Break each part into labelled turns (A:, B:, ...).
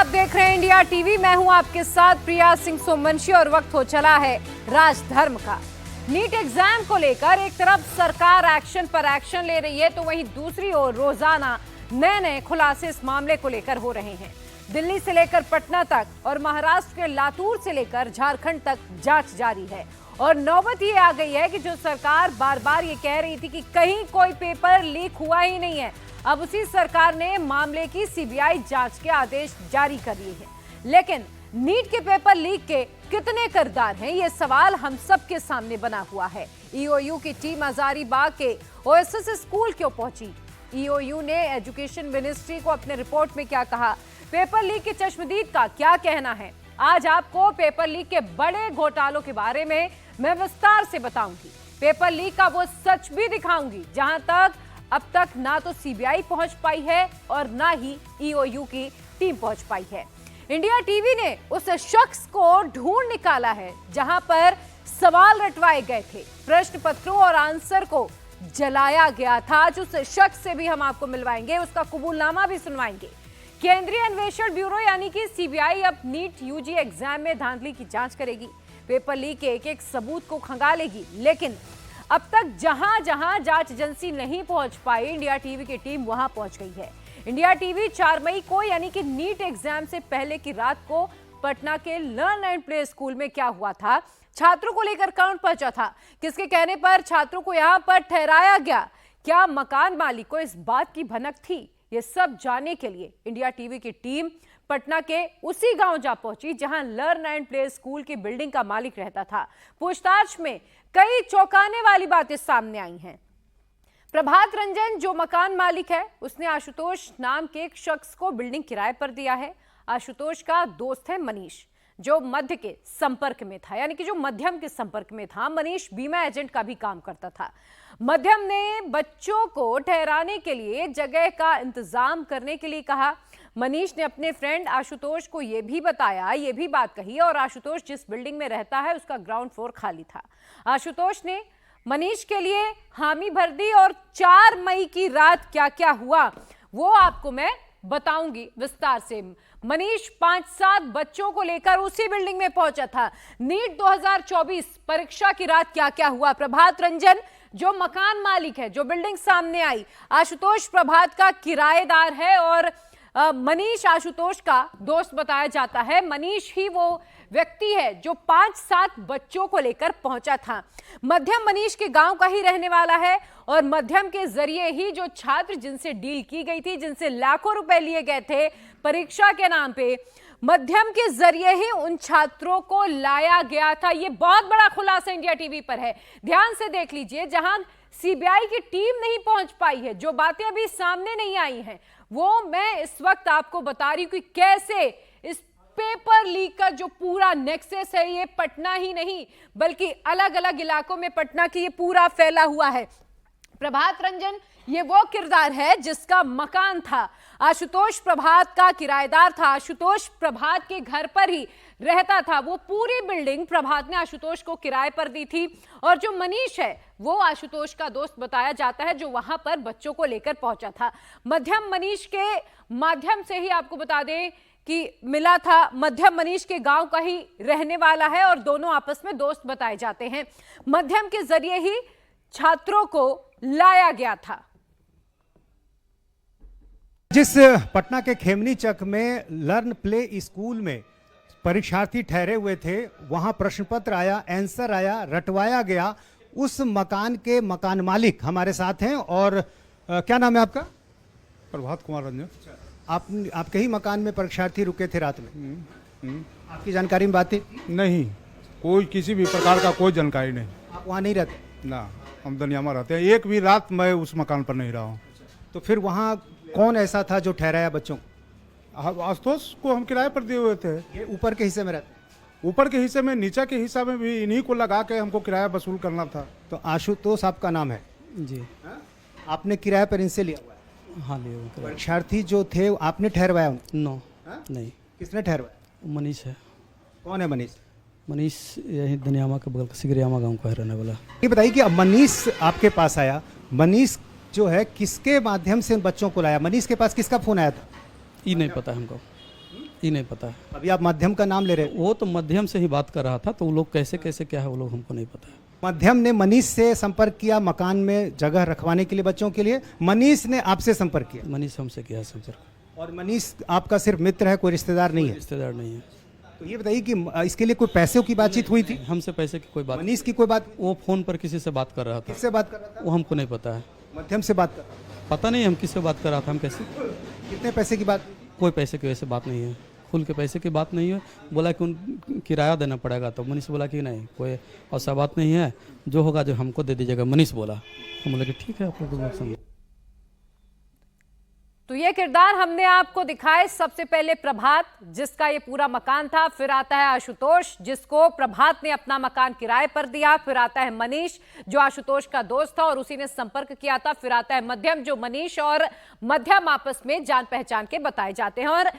A: देख रहे हैं इंडिया टीवी। मैं हूं आपके साथ प्रिया सिंह सोमवंशी और वक्त हो चला है राजधर्म का। नीट एग्जाम को लेकर एक तरफ सरकार एक्शन पर एक्शन ले रही है, तो वहीं दूसरी ओर रोजाना नए नए खुलासे इस मामले को लेकर हो रहे हैं। दिल्ली से लेकर पटना तक और महाराष्ट्र के लातूर से लेकर झारखंड तक जांच जारी है। और नौबत ये आ गई है कि जो सरकार बार बार ये कह रही थी कि कहीं कोई पेपर लीक हुआ ही नहीं है, अब उसी सरकार ने मामले की सीबीआई जांच के आदेश जारी कर दिए हैं। लेकिन नीट के पेपर लीक के कितने किरदार हैं, ये सवाल हम सबके सामने बना हुआ है। ईओयू की टीम हजारीबाग के ओएसएस स्कूल क्यों पहुंची? ईओयू ने एजुकेशन मिनिस्ट्री को अपने रिपोर्ट में क्या कहा? पेपर लीक के चश्मदीद का क्या कहना है? आज आपको पेपर लीक के बड़े घोटालों के बारे में मैं विस्तार से बताऊंगी। पेपर लीक का वो सच भी दिखाऊंगी जहां तक अब तक ना तो सीबीआई पहुंच पाई है और ना ही ईओयू की टीम पहुंच पाई है। इंडिया टीवी ने उस शख्स को ढूंढ निकाला है जहां पर सवाल रटवाए गए थे, प्रश्न पत्रों और आंसर को जलाया गया था। जो उस शख्स से भी हम आपको मिलवाएंगे, उसका कबूलनामा भी सुनवाएंगे। केंद्रीय अन्वेषण ब्यूरो यानी कि सीबीआई अब नीट यूजी एग्जाम में धांधली की जांच करेगी, पेपर लीक के एक एक सबूत को खंगालेगी। लेकिन अब तक जहां जहां जांच एजेंसी नहीं पहुंच पाई, इंडिया टीवी की टीम वहां पहुंच गई है। इंडिया टीवी 4 मई को यानी कि नीट एग्जाम से पहले की रात को पटना के लर्न एंड प्ले स्कूल में क्या हुआ था, छात्रों को लेकर कौन पहुंचा था, किसके कहने पर छात्रों को यहां पर ठहराया गया, क्या मकान मालिक को इस बात की भनक थी, ये सब जानने के लिए इंडिया टीवी की टीम पटना के उसी गांव जा पहुंची जहां लर्न एंड प्ले स्कूल की बिल्डिंग का मालिक रहता था। पूछताछ में कई चौंकाने वाली बातें सामने आई हैं। प्रभात रंजन जो मकान मालिक है, उसने आशुतोष नाम के एक शख्स को बिल्डिंग किराए पर दिया है। आशुतोष का दोस्त है मनीष, जो मध्य के संपर्क में था, यानी कि जो मध्यम के संपर्क में था। मनीष बीमा एजेंट का भी काम करता था। मध्यम ने बच्चों को ठहराने के लिए जगह का इंतजाम करने के लिए कहा। मनीष ने अपने फ्रेंड आशुतोष को यह भी बताया, यह भी बात कही, और आशुतोष जिस बिल्डिंग में रहता है उसका ग्राउंड फ्लोर खाली था। आशुतोष ने मनीष के लिए हामी भर दी और 4 मई की रात क्या क्या हुआ वो आपको मैं बताऊंगी विस्तार से। मनीष 5-7 बच्चों को लेकर उसी बिल्डिंग में पहुंचा था। नीट 2024 परीक्षा की रात क्या क्या हुआ? प्रभात रंजन जो मकान मालिक है, जो बिल्डिंग सामने आई, आशुतोष प्रभात का किराएदार है और मनीष आशुतोष का दोस्त बताया जाता है। मनीष ही वो व्यक्ति है जो 5-7 बच्चों को लेकर पहुंचा था। मध्यम मनीष के गांव का ही रहने वाला है और मध्यम के जरिए ही जो छात्र जिनसे डील की गई थी, जिनसे लाखों रुपए लिए गए थे परीक्षा के नाम पे, मध्यम के जरिए ही उन छात्रों को लाया गया था। ये बहुत बड़ा खुलासा इंडिया टीवी पर है, ध्यान से देख लीजिए। जहां सीबीआई की टीम नहीं पहुंच पाई है, जो बातें अभी सामने नहीं आई हैं, वो मैं इस वक्त आपको बता रही हूं कि कैसे इस पेपर लीक का जो पूरा नेक्सस है, ये पटना ही नहीं बल्कि अलग अलग इलाकों में पटना की ये पूरा फैला हुआ है। प्रभात रंजन ये वो किरदार है जिसका मकान था। आशुतोष प्रभात का किराएदार था। आशुतोष प्रभात के घर पर ही रहता था। वो पूरी बिल्डिंग प्रभात ने आशुतोष को किराए पर दी थी। और जो मनीष है वो आशुतोष का दोस्त बताया जाता है, जो वहां पर बच्चों को लेकर पहुंचा था। मध्यम मनीष के माध्यम से ही आपको बता दें कि मिला था। मध्यम मनीष के गांव का ही रहने वाला है और दोनों आपस में दोस्त बताए जाते हैं। मध्यम के जरिए ही छात्रों को लाया गया था।
B: जिस पटना के खेमनी चक में लर्न प्ले स्कूल में परीक्षार्थी ठहरे हुए थे, वहां प्रश्न पत्र आया, आंसर आया, रटवाया गया, उस मकान के मकान मालिक हमारे साथ हैं। और क्या नाम है आपका?
C: प्रभात कुमार रंजन।
B: आपके ही मकान में परीक्षार्थी रुके थे रात में? आपकी जानकारी में बात थी?
C: नहीं, कोई किसी भी प्रकार का कोई जानकारी नहीं।
B: आप वहाँ नहीं रहते?
C: ना, हम दुनियामा रहते हैं। एक भी रात मैं उस मकान पर नहीं रहा हूँ।
B: तो फिर वहाँ कौन ऐसा था जो ठहराया बच्चों को?
C: आशुतोष को हम किराए पर दिए हुए थे।
B: ये ऊपर के हिस्से में रहते?
C: ऊपर के हिस्से में, नीचे के हिस्से में भी इन्हीं को लगा के हमको किराया वसूल करना था।
B: तो आशुतोष आपका नाम है
D: जी?
B: आपने किराए पर इनसे लिया हुआ है?
D: हाँ, लिया हुआ।
B: परीक्षार्थी जो थे आपने ठहरवाया?
D: नो, नहीं।
B: किसने ठहरवाया?
D: मनीष है।
B: कौन है मनीष?
D: मनीष यही दुनियामा के बगल सिगरियामा गांव का है रहने वाला।
B: ये बताइए कि अब मनीष आपके पास आया, मनीष जो है किसके माध्यम से बच्चों को लाया? मनीष के पास किसका फोन आया था?
D: ये नहीं पता हमको। ये नहीं पता है।
B: अभी आप माध्यम का नाम ले रहे हैं।
D: वो तो मध्यम से ही बात कर रहा था, तो वो लोग कैसे कैसे क्या है वो लोग हमको नहीं पता है।
B: माध्यम ने मनीष से संपर्क किया मकान में जगह रखवाने के लिए बच्चों के लिए, मनीष ने आपसे संपर्क किया
D: मनीष हमसे किया संपर्क।
B: और मनीष आपका सिर्फ मित्र है, कोई रिश्तेदार नहीं है।
D: रिश्तेदार नहीं है।
B: तो ये बताइए कि इसके लिए कोई पैसों की बातचीत हुई थी?
D: हमसे पैसे की कोई बात,
B: मनीष की कोई बात?
D: वो फोन पर किसी से बात कर रहा था।
B: किससे बात कर रहा था?
D: वो हमको नहीं पता है।
B: मध्यम से बात कर रहा था।
D: पता नहीं हम किससे बात कर रहा था, हम कैसे,
B: कितने पैसे की बात?
D: कोई पैसे की वैसे बात नहीं है, खुल के पैसे की बात नहीं है। बोला कि उन किराया देना पड़ेगा, तो मनीष बोला कि नहीं कोई ऐसा बात नहीं है, जो होगा जो हमको दे दीजिएगा, मनीष बोला। हम बोले कि ठीक है, आप लोग समझ।
A: तो ये किरदार हमने आपको दिखाए। सबसे पहले प्रभात, जिसका ये पूरा मकान था, फिर आता है आशुतोष, जिसको प्रभात ने अपना मकान किराए पर दिया, फिर आता है मनीष जो आशुतोष का दोस्त था और उसी ने संपर्क किया था, फिर आता है मध्यम जो मनीष और मध्यम आपस में जान पहचान के बताए जाते हैं। और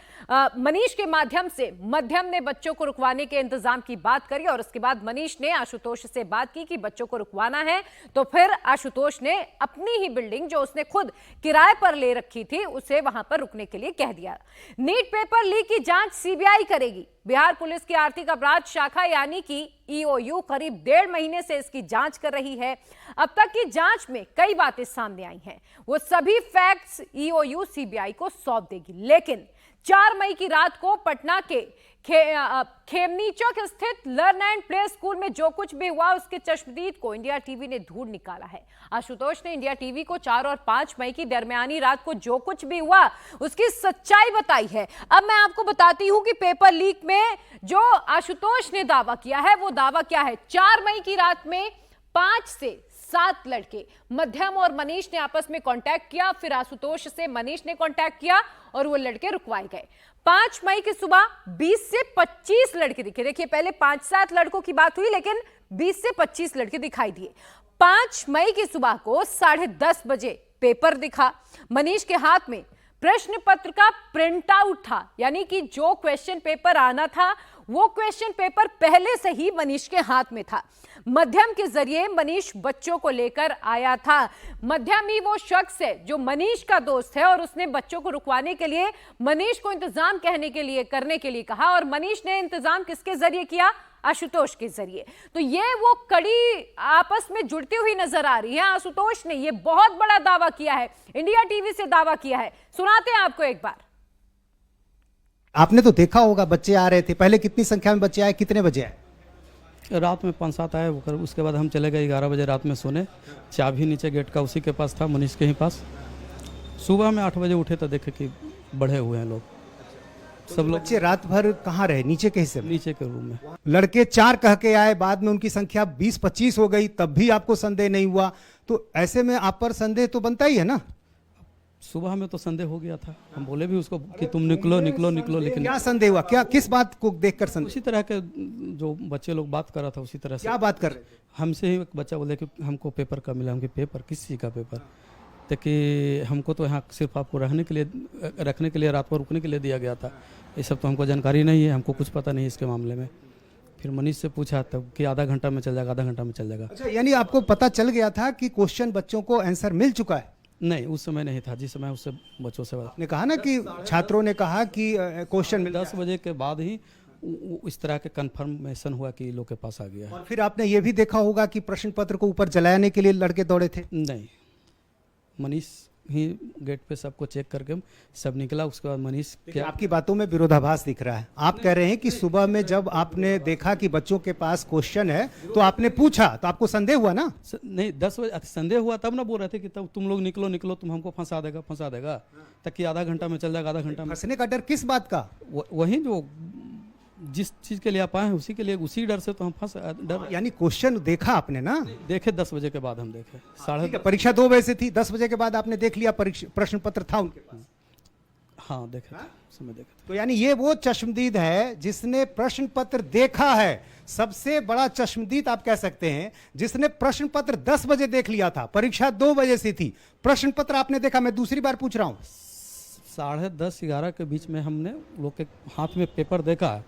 A: मनीष के माध्यम से मध्यम ने बच्चों को रुकवाने के इंतजाम की बात करी और उसके बाद मनीष ने आशुतोष से बात की कि बच्चों को रुकवाना है, तो फिर आशुतोष ने अपनी ही बिल्डिंग जो उसने खुद किराए पर ले रखी थी उसे वहां पर रुकने के लिए कह दिया। नीट पेपर लीक की जांच सीबीआई करेगी। बिहार पुलिस की आर्थिक अपराध शाखा यानी कि ईओयू करीब 1.5 महीने से इसकी जांच कर रही है। अब तक की जांच में कई बातें सामने आई हैं, वो सभी फैक्ट्स ईओयू सीबीआई को सौंप देगी। लेकिन 4 मई की रात को पटना के खेमनी चौक स्थित लर्न एंड प्ले स्कूल में जो कुछ भी हुआ उसके चश्मदीद को इंडिया टीवी ने ढूंढ निकाला है। आशुतोष ने इंडिया टीवी को 4 और 5 मई की दरमियानी रात को जो कुछ भी हुआ उसकी सच्चाई बताई है। अब मैं आपको बताती हूं कि पेपर लीक में जो आशुतोष ने दावा किया है वो दावा क्या है। 4 मई की रात में 5 से 7 लड़के मध्यम और मनीष ने आपस में कांटेक्ट किया, फिर आशुतोष से मनीष ने कांटेक्ट किया और वो लड़के रुकवाए गए। 5 मई की सुबह 20 से 25 लड़के दिखे। देखिए पहले 5-7 लड़कों की बात हुई, लेकिन 20 से 25 लड़के दिखाई दिए। 5 मई की सुबह को 10:30 बजे पेपर दिखा। मनीष के हाथ में प्रश्न पत्र का प्रिंट आउट था, यानी कि जो क्वेश्चन पेपर आना था वो क्वेश्चन पेपर पहले से ही मनीष के हाथ में था। मध्यम के जरिए मनीष बच्चों को लेकर आया था। मध्यम ही वो शख्स है जो मनीष का दोस्त है और उसने बच्चों को रुकवाने के लिए मनीष को इंतजाम करने के लिए कहा और मनीष ने इंतजाम किसके जरिए किया? आशुतोष के जरिए। तो ये वो कड़ी आपस में जुड़ती हुई नजर आ रही है। आशुतोष ने ये बहुत बड़ा दावा किया है, इंडिया टीवी से दावा किया है। सुनाते हैं आपको एक बार।
B: आपने तो देखा होगा बच्चे आ रहे थे, पहले कितनी संख्या में बच्चे आए, कितने बजे आए?
D: रात में 5-7 आए, उसके बाद हम चले गए 11 बजे रात में सोने। चाबी नीचे गेट का उसी के पास था, मनीष के ही पास। सुबह में 8 बजे उठे तो देखे कि बढ़े हुए हैं लोग, सब लोग।
B: बच्चे रात भर कहाँ रहे? नीचे के हिस्से में?
D: नीचे के रूम में।
B: लड़के 4 कह के आए, बाद में उनकी संख्या 20-25 हो गई, तब भी आपको संदेह नहीं हुआ। तो ऐसे में आप पर संदेह तो बनता ही है ना।
D: सुबह में तो संदेह हो गया था, हम बोले भी उसको कि तुम निकलो निकलो निकलो, लेकिन
B: क्या संदेह हुआ? क्या किस बात को देखकर संदेह?
D: उसी तरह के जो बच्चे लोग बात कर रहा था उसी तरह से।
B: क्या बात कर रहे थे?
D: हमसे ही एक बच्चा बोले कि हमको पेपर कब मिला। हमके पेपर किस चीज़ का पेपर? तो कि हमको तो यहाँ सिर्फ आपको रखने के लिए रात भर रुकने के लिए दिया गया था, ये सब तो हमको जानकारी नहीं है, हमको कुछ पता नहीं है इसके मामले में। फिर मनीष से पूछा तब कि आधा घंटा में चल जाएगा, आधा घंटा में चल जाएगा।
B: अच्छा, यानी आपको पता चल गया था कि क्वेश्चन बच्चों को आंसर मिल चुका है?
D: नहीं, उस समय नहीं था, जिस समय उससे बच्चों से
B: आपने कहा ना कि छात्रों ने कहा कि क्वेश्चन मिल
D: 10 बजे के बाद ही इस तरह के कंफर्मेशन हुआ कि लोग के पास आ गया है।
B: और फिर आपने ये भी देखा होगा कि प्रश्न पत्र को ऊपर जलाने के लिए लड़के दौड़े थे?
D: नहीं, मनीष ही गेट पे सबको चेक करके सब निकला। उसके बाद मनीष
B: क्या? आपकी बातों में विरोधाभास दिख रहा है। आप कह रहे हैं कि सुबह में जब आपने देखा कि बच्चों के पास क्वेश्चन है तो आपने पूछा, तो आपको संदेह हुआ ना?
D: नहीं, 10 बजे संदेह हुआ तब ना बोल रहे थे कि तब तुम लोग निकलो निकलो, तुम हमको फंसा देगा तक कि आधा घंटा में चल जाएगा, आधा घंटा में।
B: फंसने का डर किस बात का?
D: वही जो जिस चीज के लिए आप आए हैं उसी के लिए, उसी डर से तो हम फंस डर।
B: यानी क्वेश्चन देखा आपने ना?
D: देखे 10 बजे के बाद हम देखे।
B: परीक्षा 2 बजे से थी, 10 बजे के बाद आपने देख लिया प्रश्न पत्र था उनके पास?
D: हाँ देखे थे, समय देखे थे।
B: तो यानी ये वो चश्मदीद है जिसने प्रश्न पत्र देखा है, सबसे बड़ा चश्मदीद आप कह सकते हैं, जिसने प्रश्न पत्र 10 बजे देख लिया था। परीक्षा 2 बजे से थी, प्रश्न पत्र आपने देखा। मैं दूसरी बार पूछ रहा हूं,
D: 10:30-11 के बीच में हमने लोग के हाथ में पेपर देखा।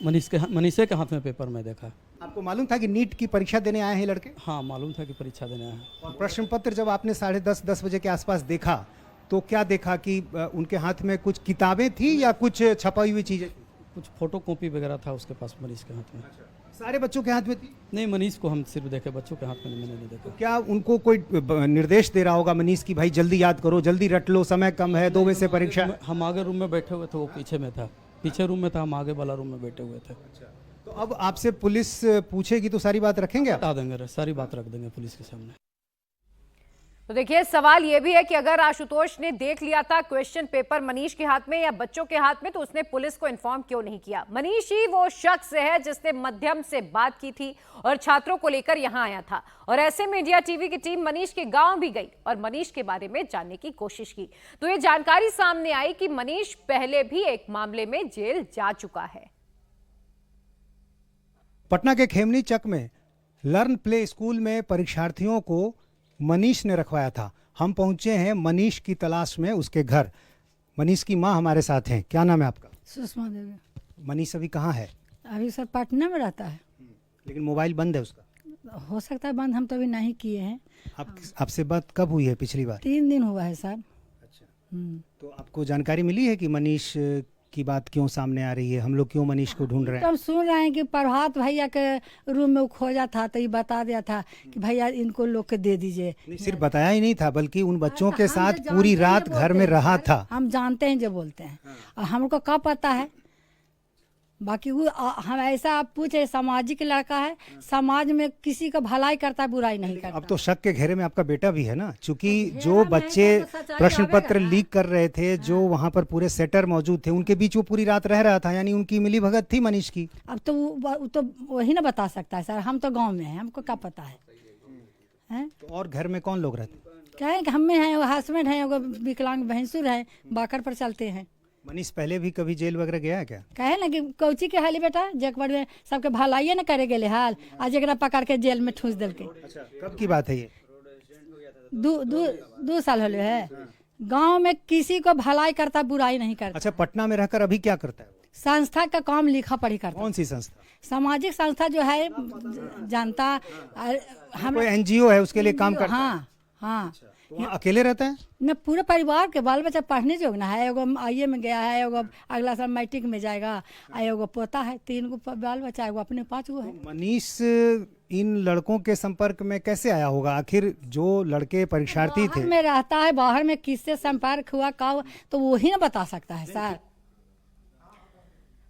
D: मनीषे के हाथ में पेपर में देखा।
B: आपको मालूम था कि नीट की परीक्षा देने आए हैं लड़के?
D: हाँ, मालूम था कि परीक्षा देने आए हैं।
B: और प्रश्न पत्र जब आपने 10:30 बजे के आसपास देखा तो क्या देखा कि उनके हाथ में कुछ किताबें थी या कुछ छपाई हुई चीजें?
D: कुछ फोटो कॉपी वगैरह था उसके पास मनीष के हाथ में।
B: सारे बच्चों के हाथ में थी?
D: नहीं, मनीष को हम सिर्फ देखे, बच्चों के हाथ में मैंने नहीं देखा।
B: क्या उनको कोई निर्देश दे रहा होगा मनीष की भाई जल्दी याद करो, जल्दी रट लो, समय कम है, 2 बजे से परीक्षा?
D: हम आगे रूम में बैठे हुए थे, वो पीछे में था, पीछे रूम में था, हम आगे वाला रूम में बैठे हुए थे।
B: तो अब आपसे पुलिस पूछेगी तो सारी बात रखेंगे आप?
D: बता देंगे, सारी बात रख देंगे पुलिस के सामने।
A: तो देखिए, सवाल यह भी है कि अगर आशुतोष ने देख लिया था क्वेश्चन पेपर मनीष के हाथ में या बच्चों के हाथ में, तो उसने पुलिस को इन्फॉर्म क्यों नहीं किया? मनीष ही वो शख्स है जिसने मध्यम से बात की थी और छात्रों को लेकर यहां आया था। और ऐसे में इंडिया टीवी की टीम मनीष के गांव भी गई और मनीष के बारे में जानने की कोशिश की, तो ये जानकारी सामने आई कि मनीष पहले भी एक मामले में जेल जा चुका है।
B: पटना के खेमनी चक में लर्न प्ले स्कूल में परीक्षार्थियों को मनीष ने रखवाया था। हम पहुंचे हैं मनीष की तलाश में उसके घर। मनीष की मां हमारे साथ हैं। क्या नाम है आपका?
E: सुषमा देवी।
B: मनीष अभी कहाँ है?
E: अभी सर पटना में रहता है।
B: लेकिन मोबाइल बंद है उसका।
E: हो सकता है बंद, हम तो अभी नहीं किए हैं।
B: आपसे बात कब हुई है पिछली बार?
E: 3 दिन हुआ है सर।
B: अच्छा, तो आपको जानकारी मिली है कि मनीष की बात क्यों सामने आ रही है, हम लोग क्यों मनीष को ढूंढ रहे
E: तो
B: हैं?
E: हम सुन रहे हैं कि प्रभात भैया के रूम में वो खोजा था, तो ये बता दिया था कि भैया इनको लोग के दे दीजिए।
B: नहीं, सिर्फ बताया ही नहीं था बल्कि उन बच्चों के
E: हम
B: साथ
E: तो
B: पूरी
E: जानते हैं
B: रात
E: जो
B: घर
E: बोलते
B: में
E: हैं
B: रहा
E: सर,
B: था।
E: हम जानते हैं जो बोलते हैं और हमको क्या पता है। बाकी वो हम ऐसा आप पूछे, सामाजिक लड़का है, समाज में किसी का भलाई करता है, बुराई नहीं करता।
B: अब तो शक के घेरे में आपका बेटा भी है ना, क्योंकि जो
E: घेरा में
B: बच्चे
E: है तो सच्चाई
B: प्रश्न
E: आवेगा
B: पत्र
E: ना।
B: लीक कर रहे थे, जो वहां पर पूरे सेटर मौजूद थे, उनके बीच वो पूरी रात रह रहा था, यानी उनकी मिली भगत थी मनीष की।
E: अब तो वो तो वही ना बता सकता है सर, हम तो गांव में हैं, हमको क्या पता है, हैं?
B: तो और घर में कौन लोग रहते?
E: क्या है कि हमें हैं, वो हस्बैंड हैं, वो विकलांग भैंसुर हैं, बाकर पर चलते हैं।
B: मनीष पहले भी कभी जेल वगैरह गया है क्या?
E: कहे ना कि कौची के हाली बेटा, जगबड़ में सबके भलाइए ना करे गेले हाल, आज एक पकड़ के जेल में ठूस दिल के।
B: अच्छा, कब की बात है ये?
E: 2 साल होले है। गांव में किसी को भलाई करता, बुराई नहीं करता।
B: अच्छा, पटना में रहकर अभी क्या करता है?
E: संस्था का काम लिखा पढ़ी करता।
B: कौन सी संस्था?
E: सामाजिक संस्था जो है जनता, हम
B: कोई एनजीओ है उसके लिए काम करता है?
E: हाँ हाँ।
B: तो वहाँ अकेले रहता है?
E: न पूरे परिवार के बाल बच्चा पढ़ने जोग ना है, एगो आईए में गया है, एगो अगला साल मैट्रिक में जाएगा, एगो पोता है, 3 गो बाल बच्चा, एगो अपने 5 गो है।
B: मनीष इन लड़कों के संपर्क में कैसे आया होगा? आखिर जो लड़के परीक्षार्थी थे,
E: बाहर में रहता है, बाहर में किससे संपर्क हुआ का हुआ, तो वही ना बता सकता है सर।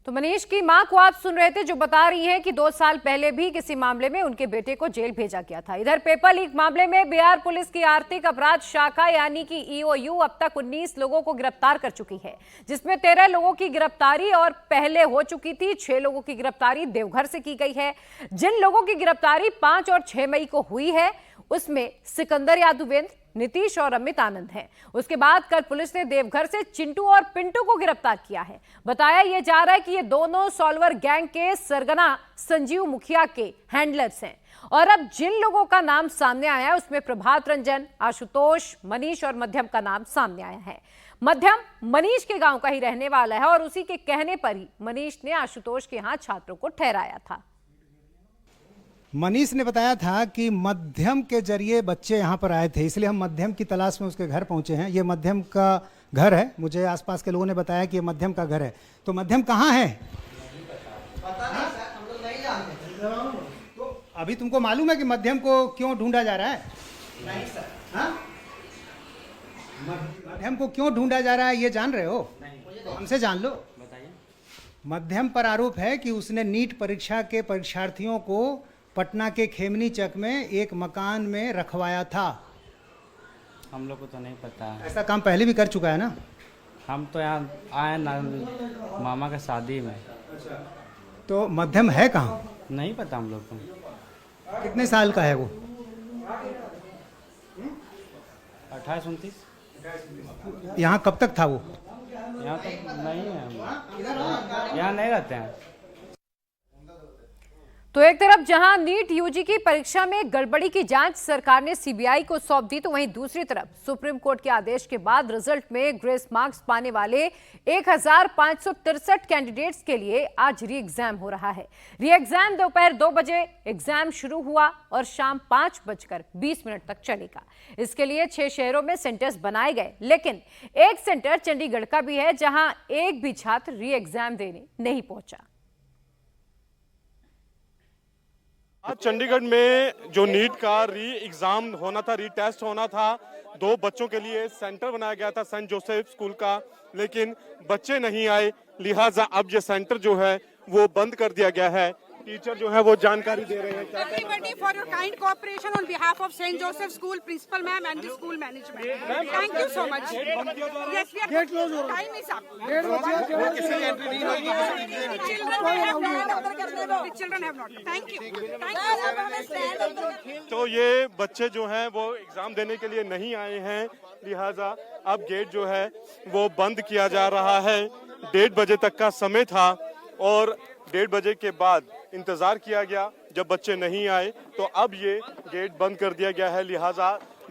A: तो मनीष की मां को आप सुन रहे थे, जो बता रही हैं कि 2 साल पहले भी किसी मामले में उनके बेटे को जेल भेजा गया था। इधर पेपर लीक मामले में बिहार पुलिस की आर्थिक अपराध शाखा यानी कि ईओयू अब तक 19 लोगों को गिरफ्तार कर चुकी है, जिसमें 13 लोगों की गिरफ्तारी और पहले हो चुकी थी। 6 लोगों की गिरफ्तारी देवघर से की गई है। जिन लोगों की गिरफ्तारी 5 और 6 मई को हुई है, उसमें सिकंदर यादवेंद्र, नीतीश और अमित आनंद हैं। उसके बाद कल पुलिस ने देवघर से चिंटू और पिंटू को गिरफ्तार किया है। बताया यह जा रहा है कि ये दोनों सॉल्वर गैंग के सरगना संजीव मुखिया के हैंडलर्स हैं। और अब जिन लोगों का नाम सामने आया है, उसमें प्रभात रंजन, आशुतोष, मनीष और मध्यम का नाम सामने आया है। मध्यम मनीष के गांव का ही रहने वाला है और उसी के कहने पर ही मनीष ने आशुतोष के यहां छात्रों को ठहराया था।
B: मनीष ने बताया था कि मध्यम के जरिए बच्चे यहाँ पर आए थे, इसलिए हम मध्यम की तलाश में उसके घर पहुंचे हैं। ये मध्यम का घर है, मुझे आसपास के लोगों ने बताया कि ये मध्यम का घर है। तो मध्यम कहाँ है? पता नहीं सर, हम लोग नहीं जानते। तो अभी तुमको मालूम है कि मध्यम को क्यों ढूंढा जा रहा है?
F: नहीं सर।
B: हाँ? मध्यम को क्यों ढूंढा जा रहा है ये जान रहे हो? तो हमसे जान लो।
F: बताइए।
B: मध्यम पर आरोप है कि उसने नीट परीक्षा के परीक्षार्थियों को पटना के खेमनी चक में एक मकान में रखवाया था।
F: हम लोग को तो नहीं पता है।
B: ऐसा काम पहले भी कर चुका है ना?
F: हम तो यहाँ आए ना मामा के शादी में।
B: तो मध्यम है कहाँ?
F: नहीं पता हम लोग को।
B: कितने साल का है वो?
F: 28-29।
B: यहाँ कब तक था वो?
F: यहाँ तो नहीं है, हम यहाँ नहीं रहते हैं।
A: तो तो एक तरफ जहां नीट यूजी की परीक्षा में गड़बड़ी की जांच सरकार ने सीबीआई को सौंप दी, तो वहीं दूसरी तरफ सुप्रीम कोर्ट के आदेश के बाद रिजल्ट में ग्रेस मार्क्स पाने वाले 1563 कैंडिडेट्स के लिए आज री एग्जाम हो रहा है। री एग्जाम दोपहर 2 बजे एग्जाम शुरू हुआ और शाम 5:20 तक चलेगा। इसके लिए 6 शहरों में सेंटर्स बनाए गए, लेकिन एक सेंटर चंडीगढ़ का भी है जहां एक भी छात्र री एग्जाम देने नहीं पहुंचा।
G: आज चंडीगढ़ में जो नीट का री एग्जाम होना था, री टेस्ट होना था, 2 बच्चों के लिए सेंटर बनाया गया था सेंट जोसेफ स्कूल का, लेकिन बच्चे नहीं आए, लिहाजा अब ये सेंटर जो है वो बंद कर दिया गया है। टीचर जो है वो जानकारी दे रहे हैं।
H: Everybody for your kind cooperation on behalf of St. Joseph School principal ma'am and the school management. Thank you so much. Yes, we are time is up. The children have not. Thank you.
G: तो ये बच्चे जो हैं वो exam देने के लिए नहीं आए हैं, लिहाजा अब गेट जो है वो बंद किया जा रहा है। 1:30 बजे तक का समय था और 1:30 बजे के बाद इंतजार किया गया। जब बच्चे नहीं आए तो अब ये गेट बंद कर दिया गया है, लिहाजा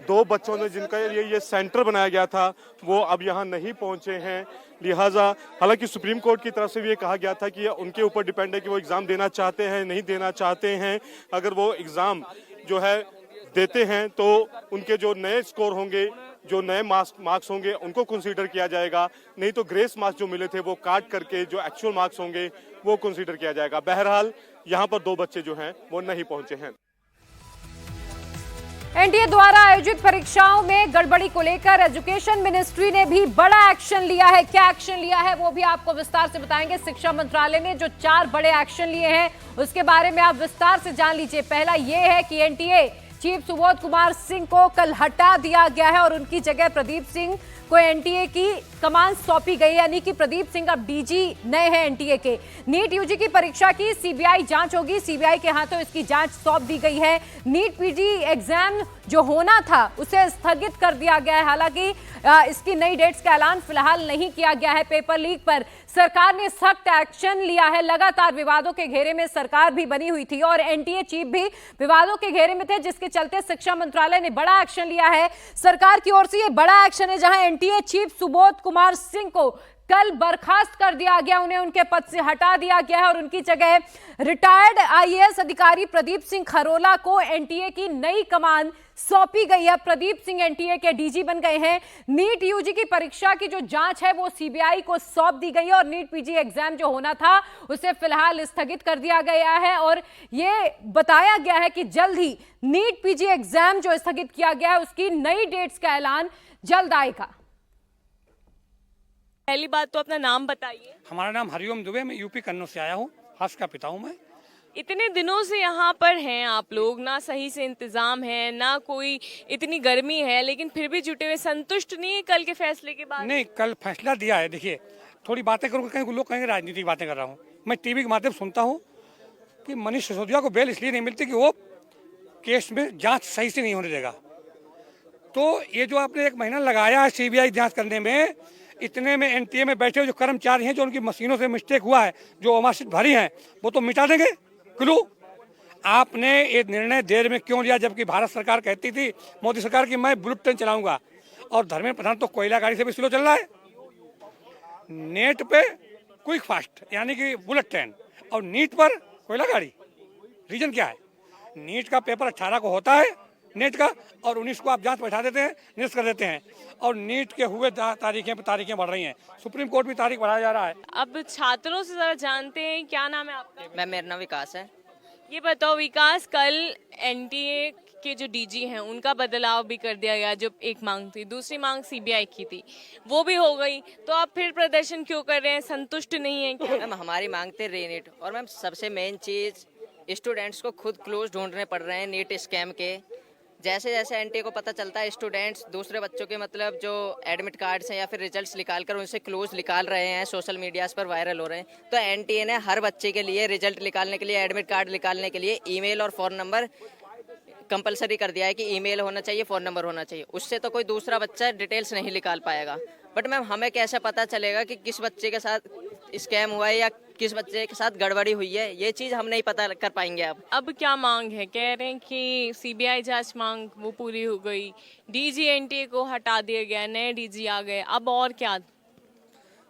G: 2 बच्चों ने जिनका ये सेंटर बनाया गया था वो अब यहाँ नहीं पहुंचे हैं। लिहाजा हालांकि सुप्रीम कोर्ट की तरफ से भी ये कहा गया था कि ये उनके ऊपर डिपेंड है कि वो एग्जाम देना चाहते हैं नहीं देना चाहते हैं। अगर वो एग्जाम जो है देते हैं तो उनके जो नए स्कोर होंगे, जो नए मार्क्स होंगे उनको कंसीडर किया जाएगा, नहीं तो ग्रेस मार्क्स जो मिले थे वो काट करके जो एक्चुअल मार्क्स होंगे वो कंसीडर किया जाएगा। बहरहाल यहाँ पर 2 बच्चे जो हैं वो नहीं पहुंचे हैं।
A: एनटीए द्वारा आयोजित परीक्षाओं में गड़बड़ी को लेकर एजुकेशन मिनिस्ट्री ने भी बड़ा एक्शन लिया है। क्या एक्शन लिया है वो भी आपको विस्तार से बताएंगे। शिक्षा मंत्रालय ने जो 4 बड़े एक्शन लिए हैं उसके बारे में आप विस्तार से जान लीजिए। पहला यह है कि एनटीए चीफ सुबोध कुमार सिंह को कल हटा दिया गया है और उनकी जगह प्रदीप सिंह को एनटीए की कमान सौंपी गई, यानी कि प्रदीप सिंह अब डीजी नए हैं एनटीए के। नीट यूजी की परीक्षा की सीबीआई जांच होगी, सीबीआई के हाथों इसकी जांच सौंप दी गई है। नीट पीजी एग्जाम जो होना था उसे स्थगित कर दिया गया है, हालांकि इसकी नई डेट्स का ऐलान फिलहाल नहीं किया गया है। पेपर लीक पर सरकार ने सख्त एक्शन लिया है। लगातार विवादों के घेरे में सरकार भी बनी हुई थी और एनटीए चीफ भी विवादों के घेरे में थे, जिसके चलते शिक्षा मंत्रालय ने बड़ा एक्शन लिया है। सरकार की ओर से यह बड़ा एक्शन है जहां एनटीए चीफ सुबोध कुमार सिंह को कल बर्खास्त कर दिया गया, उन्हें उनके पद से हटा दिया गया है और उनकी जगह रिटायर्ड आईएएस अधिकारी प्रदीप सिंह खरोला को एनटीए की नई कमान सौंपी गई है। प्रदीप सिंह एनटीए के डीजी बन गए हैं। नीट यूजी की परीक्षा की जो जांच है वो सीबीआई को सौंप दी गई है और नीट पीजी एग्जाम जो होना था उसे फिलहाल स्थगित कर दिया गया है और ये बताया गया है कि जल्द ही नीट पीजी एग्जाम जो स्थगित किया गया है उसकी नई डेट्स का ऐलान जल्द आएगा।
I: पहली बात तो अपना नाम बताइए।
J: हमारा नाम हरिओम दुबे, मैं यूपी कन्नौज से आया हूँ, हर्ष का पिता हूँ मैं।
I: इतने दिनों से यहाँ पर हैं आप लोग, ना सही से इंतजाम है ना कोई, इतनी गर्मी है लेकिन फिर भी जुटे हुए, संतुष्ट नहीं है कल के फैसले के बाद?
J: नहीं, कल फैसला दिया है। देखिए, थोड़ी बातें करूँगा, कहीं लोग कहेंगे राजनीतिक बातें कर रहा हूँ। मैं टीवी के माध्यम से सुनता हूँ कि मनीष सिसोदिया को बेल इसलिए नहीं मिलती कि वो केस में जाँच सही से नहीं होने देगा। तो ये जो आपने 1 महीना लगाया है सीबीआई जाँच करने में, इतने में एनटीए में बैठे हुए जो कर्मचारी हैं, जो उनकी मशीनों से मिस्टेक हुआ है, जो ओमाशीट भरी हैं, वो तो मिटा देंगे। क्यों आपने ये निर्णय देर में क्यों लिया, जबकि भारत सरकार कहती थी मोदी सरकार की मैं बुलेट ट्रेन चलाऊंगा और धर्मेंद्र प्रधान तो कोयला गाड़ी से भी स्लो चल रहा है। नेट पे क्विक फास्ट यानी कि बुलेट ट्रेन और नीट पर कोयला गाड़ी। रीजन क्या है? नीट का पेपर 18 को होता है नेट का और 19 को आप जांच बैठा देते हैं, निरस्त कर देते हैं और नीट के हुए तारीखें बढ़ रही हैं। सुप्रीम कोर्ट भी तारीख बढ़ाया जा रहा है।
I: अब छात्रों से जरा जानते हैं, क्या नाम है आपका?
K: मेरा नाम विकास है।
I: ये बताओ विकास, कल एनटीए के जो डीजी हैं उनका बदलाव भी कर दिया गया। जो एक मांग थी, दूसरी मांग सीबीआई की थी, वो भी हो गई, तो आप फिर प्रदर्शन क्यों कर रहे हैं? संतुष्ट नहीं है?
K: मैम, हमारी मांग थी रीनीट और मैम सबसे मेन चीज स्टूडेंट्स को खुद क्लोज ढूंढने पड़ रहे हैं नीट स्कैम के। जैसे जैसे एनटीए को पता चलता है, स्टूडेंट्स दूसरे बच्चों के मतलब जो एडमिट कार्ड्स हैं या फिर रिजल्ट्स निकालकर उनसे क्लोज निकाल रहे हैं, सोशल मीडियाज पर वायरल हो रहे हैं। तो एनटीए ने हर बच्चे के लिए रिजल्ट निकालने के लिए, एडमिट कार्ड निकालने के लिए ईमेल और फ़ोन नंबर कंपलसरी कर दिया है कि ईमेल होना चाहिए, फ़ोन नंबर होना चाहिए। उससे तो कोई दूसरा बच्चा डिटेल्स नहीं निकाल पाएगा। बट मैम, हमें कैसे पता चलेगा कि किस बच्चे के साथ स्कैम हुआ है या किस बच्चे के साथ गड़बड़ी हुई है, ये चीज़ हम नहीं पता कर पाएंगे।
I: अब क्या मांग है? कह रहे हैं कि सीबीआई जांच मांग वो पूरी हो गई, डीजी एनटीए को हटा दिया गया, नए डीजी आ गए, अब और क्या?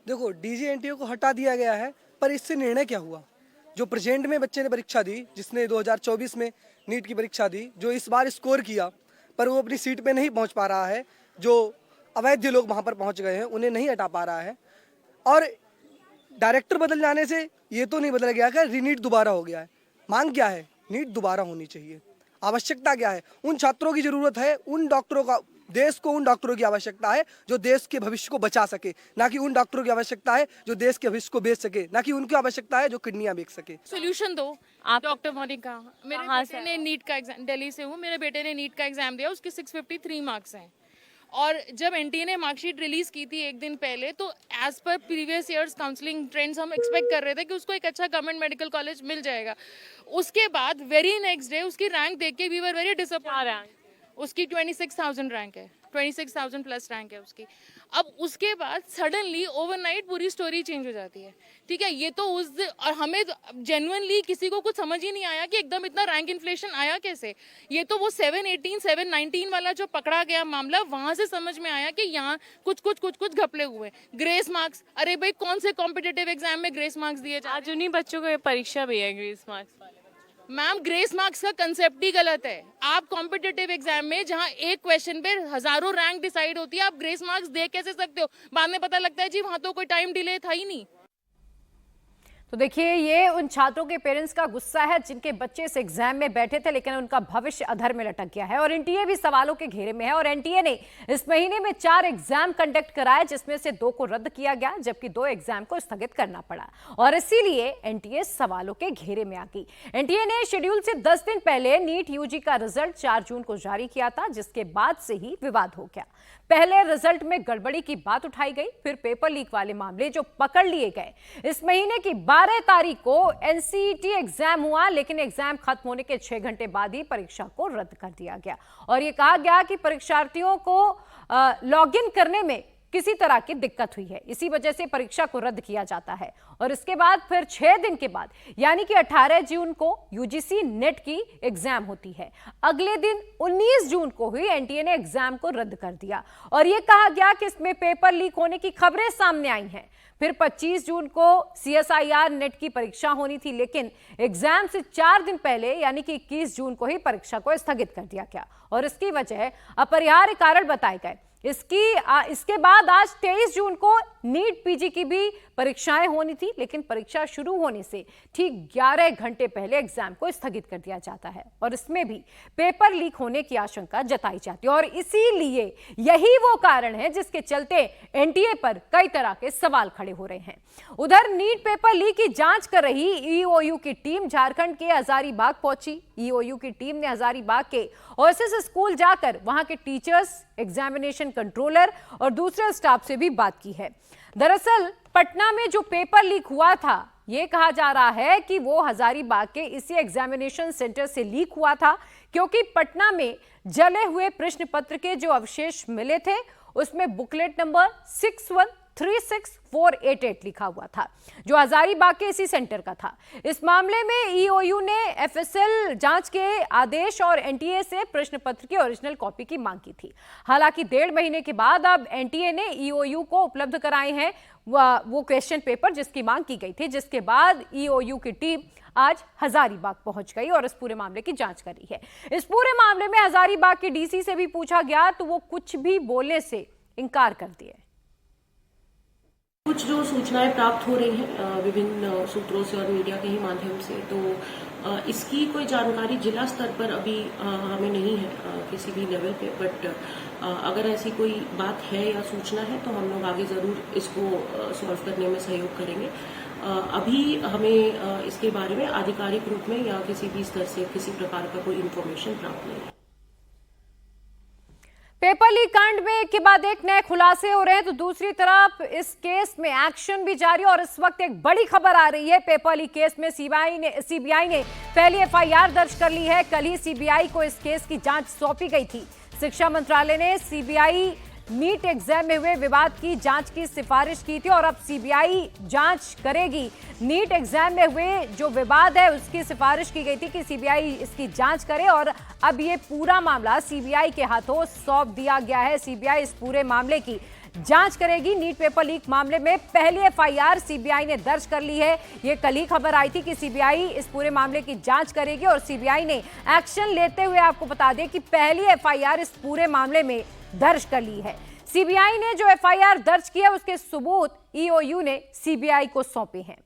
L: देखो, डीजी एनटीए को हटा दिया गया है, पर इससे निर्णय क्या हुआ? जो प्रेजेंट में बच्चे ने परीक्षा दी, जिसने 2024 में नीट की परीक्षा दी, जो इस बार स्कोर किया पर वो अपनी सीट पे नहीं पहुंच पा रहा है, जो अवैध लोग वहां पर पहुंच गए हैं उन्हें नहीं हटा पा रहा है, और डायरेक्टर बदल जाने से ये तो नहीं बदल गया कि रीनीट दोबारा हो गया है। मांग क्या है? नीट दोबारा होनी चाहिए। आवश्यकता क्या है? उन छात्रों की जरूरत है, उन डॉक्टरों का, देश को उन डॉक्टरों की आवश्यकता है जो देश के भविष्य को बचा सके, ना कि उन डॉक्टरों की आवश्यकता है जो देश के भविष्य को बेच सके, ना कि उनकी आवश्यकता है जो किडनियां बेच सके।
M: सोल्यूशन दो आप। डॉक्टर मोनिका, मेरे बेटे ने नीट का एग्जाम, दिल्ली से हूँ, मेरे बेटे ने नीट का एग्जाम दिया, उसके 653 मार्क्स हैं, और जब एनटीए ने मार्कशीट रिलीज की थी एक दिन पहले, तो एज पर प्रीवियस ईयर्स काउंसलिंग ट्रेंड्स हम एक्सपेक्ट कर रहे थे कि उसको एक अच्छा गवर्नमेंट मेडिकल कॉलेज मिल जाएगा। उसके बाद वेरी नेक्स्ट डे उसकी रैंक देख के वी वर वेरी डिसअपॉइंटेड। उसकी 26,000 रैंक है, 26,000 प्लस रैंक है उसकी। अब उसके बाद सडनली ओवरनाइट पूरी स्टोरी चेंज हो जाती है, ठीक है। ये तो और हमें जेन्युइनली किसी को कुछ समझ ही नहीं आया कि एकदम इतना रैंक इन्फ्लेशन आया कैसे। ये तो वो 718, 719 वाला जो पकड़ा गया मामला, वहां से समझ में आया कि यहाँ कुछ घपले हुए। ग्रेस मार्क्स, अरे भाई कौन से कॉम्पिटिटिव एग्जाम में ग्रेस मार्क्स दिए जाते?
I: आज उन्हीं बच्चों को ये परीक्षा भी है ग्रेस मार्क्स वाले।
M: मैम, ग्रेस मार्क्स का कंसेप्ट ही गलत है। आप कॉम्पिटिटिव एग्जाम में जहां एक क्वेश्चन पे हजारों रैंक डिसाइड होती है, आप ग्रेस मार्क्स दे कैसे सकते हो? बाद में पता लगता है जी वहां तो कोई टाइम डिले था ही नहीं।
A: तो देखिए, ये उन छात्रों के पेरेंट्स का गुस्सा है जिनके बच्चे इस एग्जाम में बैठे थे, लेकिन उनका भविष्य अधर में लटक गया है और एनटीए भी सवालों के घेरे में है। और एनटीए ने इस महीने में 4 एग्जाम कंडक्ट कराए, जिसमें से 2 को रद्द किया गया, जबकि 2 एग्जाम को स्थगित करना पड़ा, और इसीलिए एनटीए सवालों के घेरे में आ गई। एनटीए ने शेड्यूल से 10 दिन पहले नीट यूजी का रिजल्ट 4 जून को जारी किया था, जिसके बाद से ही विवाद हो गया। पहले रिजल्ट में गड़बड़ी की बात उठाई गई, फिर पेपर लीक वाले मामले जो पकड़ लिए गए। इस महीने की 12 तारीख को एनसीईटी एग्जाम हुआ, लेकिन एग्जाम खत्म होने के 6 घंटे बाद ही परीक्षा को रद्द कर दिया गया और यह कहा गया कि परीक्षार्थियों को लॉगिन करने में किसी तरह की दिक्कत हुई है, इसी वजह से परीक्षा को रद्द किया जाता है। और इसके बाद फिर 6 दिन के बाद यानी कि 18 जून को यूजीसी नेट की एग्जाम होती है। अगले दिन 19 जून को ही एनटीए ने एग्जाम को रद्द कर दिया और यह कहा गया कि इसमें पेपर लीक होने की खबरें सामने आई हैं। फिर 25 जून को सीएसआईआर नेट की परीक्षा होनी थी, लेकिन एग्जाम से 4 दिन पहले यानी कि 21 जून को ही परीक्षा को स्थगित कर दिया गया और इसकी वजह अपरिहार्य कारण बताए गए। इसके बाद आज 23 जून को नीट पीजी की भी परीक्षाएं होनी थी, लेकिन परीक्षा शुरू होने से ठीक 11 घंटे पहले एग्जाम को स्थगित कर दिया जाता है और इसमें भी पेपर लीक होने की आशंका जताई जाती है और इसीलिए यही वो कारण है जिसके चलते एनटीए पर कई तरह के सवाल खड़े हो रहे हैं। उधर नीट पेपर लीक की जांच कर रही ईओयू की टीम झारखंड के हजारीबाग पहुंची। ईओयू की टीम ने हजारीबाग के ओएसएस स्कूल जाकर वहां के टीचर्स, एग्जामिनेशन कंट्रोलर और दूसरे स्टाफ से भी बात की है। दरअसल पटना में जो पेपर लीक हुआ था, यह कहा जा रहा है कि वो हजारीबाग के इसी एग्जामिनेशन सेंटर से लीक हुआ था, क्योंकि पटना में जले हुए प्रश्न पत्र के जो अवशेष मिले थे उसमें बुकलेट नंबर 61364888 लिखा हुआ था, जो हजारीबाग के इसी सेंटर का था। इस मामले में ईओयू ने एफएसएल जांच के आदेश और एनटीए से प्रश्न पत्र की ओरिजिनल कॉपी की मांग की थी। हालांकि 1.5 महीने के बाद अब एनटीए ने ईओयू को उपलब्ध कराए हैं वो क्वेश्चन पेपर जिसकी मांग की गई थी, जिसके बाद ईओयू की टीम आज हजारीबाग पहुंच गई और इस पूरे मामले की जांच कर रही है। इस पूरे मामले में हजारीबाग के डीसी से भी पूछा गया तो वो कुछ भी बोलने से इनकार कर दिए।
N: कुछ जो सूचनाएं प्राप्त हो रही हैं विभिन्न सूत्रों से और मीडिया के ही माध्यम से, तो इसकी कोई जानकारी जिला स्तर पर अभी हमें नहीं है किसी भी लेवल पे, बट अगर ऐसी कोई बात है या सूचना है तो हम लोग आगे जरूर इसको सॉल्व करने में सहयोग करेंगे। अभी हमें इसके बारे में आधिकारिक रूप में या किसी भी स्तर से किसी प्रकार का कोई इन्फॉर्मेशन प्राप्त नहीं है।
A: पेपर लीक कांड में एक के बाद एक नए खुलासे हो रहे हैं, तो दूसरी तरफ इस केस में एक्शन भी जारी और इस वक्त एक बड़ी खबर आ रही है। पेपर लीक केस में सीबीआई ने पहली एफआईआर दर्ज कर ली है। कल ही सीबीआई को इस केस की जांच सौंपी गई थी। शिक्षा मंत्रालय ने सीबीआई नीट एग्जाम में हुए विवाद की जांच की सिफारिश की थी और अब सीबीआई जांच करेगी। नीट एग्जाम में हुए जो विवाद है उसकी सिफारिश की गई थी कि सीबीआई इसकी जांच करे और अब ये पूरा मामला सीबीआई के हाथों सौंप दिया गया है। सीबीआई इस पूरे मामले की जांच करेगी। नीट पेपर लीक मामले में पहली एफआईआर सीबीआई ने दर्ज कर ली है। ये कल ही खबर आई थी कि सीबीआई इस पूरे मामले की जांच करेगी और सीबीआई ने एक्शन लेते हुए आपको बता दें कि पहली एफआईआर इस पूरे मामले में दर्ज कर ली है। सीबीआई ने जो एफआईआर दर्ज किया उसके सबूत ईओयू ने सीबीआई को सौंपे हैं।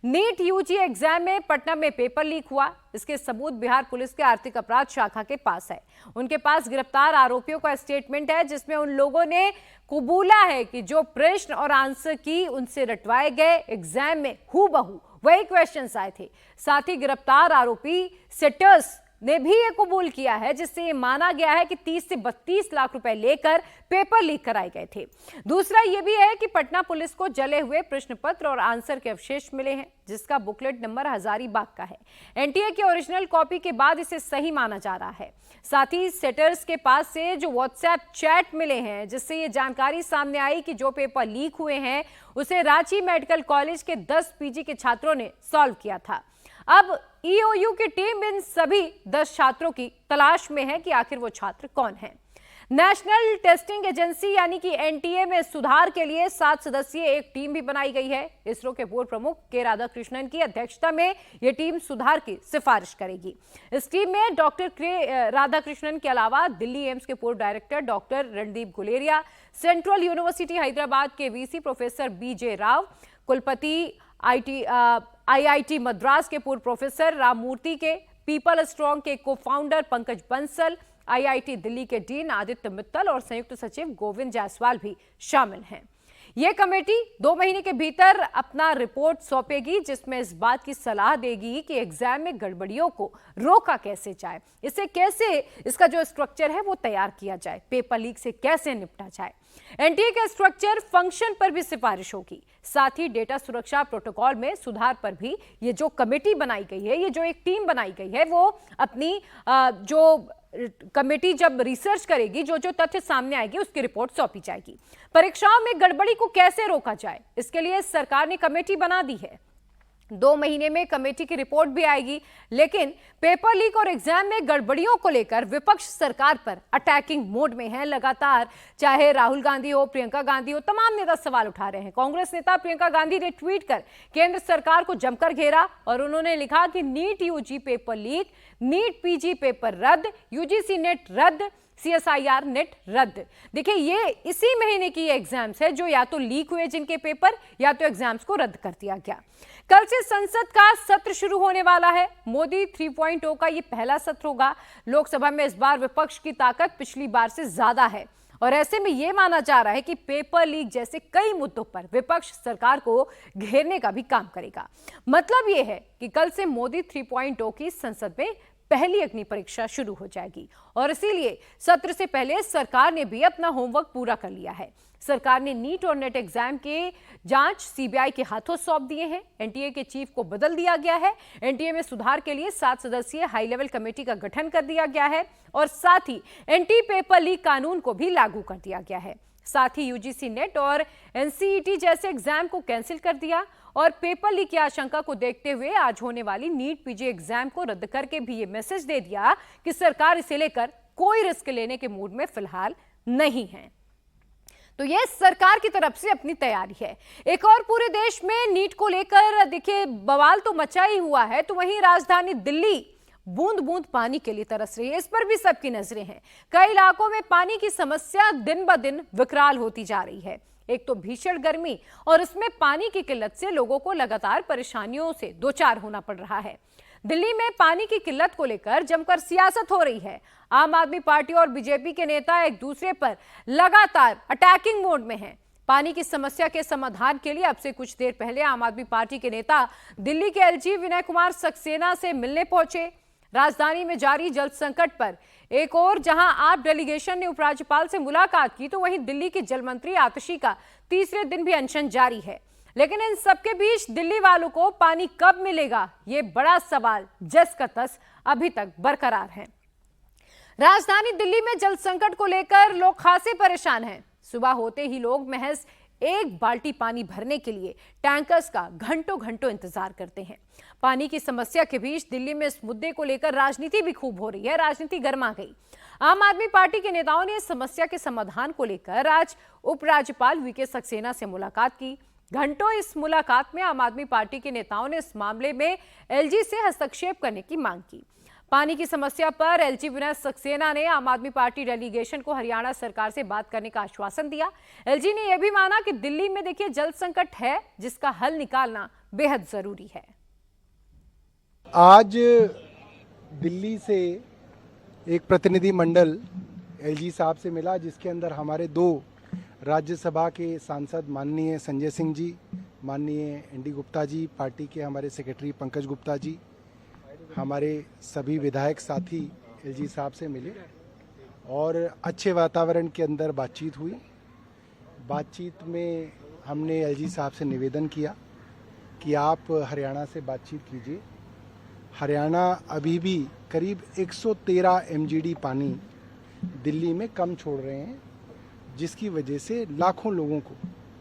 A: नीट यूजी एग्जाम में पटना में पेपर लीक हुआ, इसके सबूत बिहार पुलिस के आर्थिक अपराध शाखा के पास है। उनके पास गिरफ्तार आरोपियों का स्टेटमेंट है जिसमें उन लोगों ने कबूला है कि जो प्रश्न और आंसर की उनसे रटवाए गए एग्जाम में हूबहू वही क्वेश्चंस आए थे। साथ ही गिरफ्तार आरोपी सेटर्स ने भी ये कबूल किया है जिससे ये माना गया है कि 30 से 32 लाख रुपए लेकर पेपर लीक कराए गए थे। दूसरा ये भी है कि पटना पुलिस को जले हुए प्रश्न पत्र और आंसर के अवशेष मिले हैं जिसका बुकलेट नंबर हजारीबाग का है। एनटीए की ओरिजिनल कॉपी के बाद इसे सही माना जा रहा है। साथ ही सेटर्स के पास से जो व्हाट्सएप चैट मिले हैं जिससे ये जानकारी सामने आई कि जो पेपर लीक हुए हैं उसे रांची मेडिकल कॉलेज के 10 पीजी के छात्रों ने सॉल्व किया था। अब ईओयू की टीम इन सभी 10 छात्रों की तलाश में है कि आखिर वो छात्र कौन हैं। नेशनल टेस्टिंग एजेंसी यानी कि एनटीए में सुधार के लिए 7 सदस्यीय एक टीम भी बनाई गई है। इसरो के पूर्व प्रमुख के राधाकृष्णन की अध्यक्षता में यह टीम सुधार की सिफारिश करेगी। इस टीम में डॉक्टर के राधाकृष्णन के अलावा दिल्ली एम्स के पूर्व director doctor Randeep Guleria, central university Hyderabad के वीसी प्रोफेसर बीजे राव, कुलपति आईआईटी मद्रास के पूर्व प्रोफेसर राममूर्ति के, पीपल स्ट्रॉन्ग के को फाउंडर पंकज बंसल, आईआईटी दिल्ली के डीन आदित्य मित्तल और संयुक्त सचिव गोविंद जायसवाल भी शामिल हैं। यह कमेटी 2 महीने के भीतर अपना रिपोर्ट सौंपेगी जिसमें इस बात की सलाह देगी कि एग्जाम में गड़बड़ियों को रोका कैसे जाए, इसे कैसे इसका जो स्ट्रक्चर है वो तैयार किया जाए, पेपर लीक से कैसे निपटा जाए। एनटीए के स्ट्रक्चर फंक्शन पर भी सिफारिश होगी। साथ ही डेटा सुरक्षा प्रोटोकॉल में सुधार पर भी ये जो कमेटी बनाई गई है, ये जो एक टीम बनाई गई है, वो अपनी जो कमेटी जब रिसर्च करेगी, जो जो तथ्य सामने आएगी उसकी रिपोर्ट सौंपी जाएगी। परीक्षाओं में गड़बड़ी को कैसे रोका जाए इसके लिए सरकार ने कमेटी बना दी है। 2 महीने में कमेटी की रिपोर्ट भी आएगी। लेकिन पेपर लीक और एग्जाम में गड़बड़ियों को लेकर विपक्ष सरकार पर अटैकिंग मोड में है। लगातार चाहे राहुल गांधी हो, प्रियंका गांधी हो, तमाम नेता सवाल उठा रहे हैं। कांग्रेस नेता प्रियंका गांधी ने ट्वीट कर केंद्र सरकार को जमकर घेरा और उन्होंने लिखा कि NEET UG paper leak, NEET PG paper रद्द, यूजीसी नेट रद्द, सीएसआईआर नेट रद्द। देखिए ये इसी महीने की एग्जाम्स है जो या तो लीक हुए जिनके पेपर या तो एग्जाम्स को रद्द कर दिया गया। कल से संसद का सत्र शुरू होने वाला है। मोदी 3.0 का ये पहला सत्र होगा। लोकसभा में इस बार विपक्ष की ताकत पिछली बार से ज्यादा है और ऐसे में यह माना जा रहा है कि पेपर लीक जैसे कई मुद्दों पर विपक्ष सरकार को घेरने का भी काम करेगा। मतलब यह है कि कल से मोदी 3.0 की संसद में पहली अग्नि परीक्षा शुरू हो जाएगी और इसीलिए सत्र से पहले सरकार ने भी अपना होमवर्क पूरा कर लिया है। सरकार ने नीट और नेट एग्जाम के जांच सीबीआई के हाथों सौंप दिए हैं। एनटीए के चीफ को बदल दिया गया है। एनटीए में सुधार के लिए 7 सदस्यीय हाई लेवल कमेटी का गठन कर दिया गया है और साथ ही एंटी पेपर लीक कानून को भी लागू कर दिया गया है। साथ ही यूजीसी नेट और एनसीईटी जैसे एग्जाम को कैंसिल कर दिया और पेपर लीक की आशंका को देखते हुए आज होने वाली नीट पीजी एग्जाम को रद्द करके भी ये मैसेज दे दिया कि सरकार इसे लेकर कोई रिस्क लेने के मूड में फिलहाल नहीं है। तो ये सरकार की तरफ से अपनी तैयारी है। एक और पूरे देश में नीट को लेकर देखिए बवाल तो मचा ही हुआ है, तो वहीं राजधानी दिल्ली बूंद बूंद पानी के लिए तरस रही है। इस पर भी सबकी नजरें हैं। कई इलाकों में पानी की समस्या दिन ब दिन विकराल होती जा रही है। एक तो भीषण गर्मी और इसमें पानी की किल्लत से लोगों को लगातार परेशानियों से दो चार होना पड़ रहा है। दिल्ली में पानी की किल्लत को लेकर जमकर सियासत हो रही है। आम आदमी पार्टी और बीजेपी के नेता एक दूसरे पर लगातार अटैकिंग मोड में हैं। पानी की समस्या के समाधान के लिए अब से कुछ देर पहले आम आदमी पार्टी के नेता दिल्ली के एलजी विनय कुमार सक्सेना से मिलने पहुंचे। राजधानी में जारी जल संकट पर एक और जहां आप डेलीगेशन ने उपराज्यपाल से मुलाकात की, तो वहीं दिल्ली की जल मंत्री आतिशी का तीसरे दिन भी अनशन जारी है। लेकिन इन सबके बीच दिल्ली वालों को पानी कब मिलेगा, ये बड़ा सवाल जस का तस अभी तक बरकरार है। राजधानी दिल्ली में जल संकट को लेकर लोग खासे परेशान हैं। सुबह होते ही लोग महज एक बाल्टी पानी भरने के लिए टैंकर्स का घंटों घंटों इंतजार करते हैं। पानी की समस्या के बीच दिल्ली में इस मुद्दे को लेकर राजनीति भी खूब हो रही है। राजनीति गर्मा गई। आम आदमी पार्टी के नेताओं ने इस समस्या के समाधान को लेकर आज उपराज्यपाल वीके सक्सेना से मुलाकात की। घंटों इस मुलाकात में आम आदमी पार्टी के नेताओं ने इस मामले में एलजी से हस्तक्षेप करने की मांग की। पानी की समस्या पर एलजी विनय सक्सेना ने आम आदमी पार्टी डेलीगेशन को हरियाणा सरकार से बात करने का आश्वासन दिया। एलजी ने यह भी माना कि दिल्ली में देखिए जल संकट है, जिसका हल निकालना बेहद जरूरी है।
O: आज दिल्ली से एक प्रतिनिधि मंडल एलजी साहब से मिला, जिसके अंदर हमारे 2 राज्यसभा के सांसद माननीय संजय सिंह जी, माननीय एनडी गुप्ता जी, पार्टी के हमारे सेक्रेटरी पंकज गुप्ता जी, हमारे सभी विधायक साथी एलजी साहब से मिले और अच्छे वातावरण के अंदर बातचीत हुई। बातचीत में हमने एलजी साहब से निवेदन किया कि आप हरियाणा से बातचीत कीजिए। हरियाणा अभी भी करीब 113 एमजीडी पानी दिल्ली में कम छोड़ रहे हैं, जिसकी वजह से लाखों लोगों को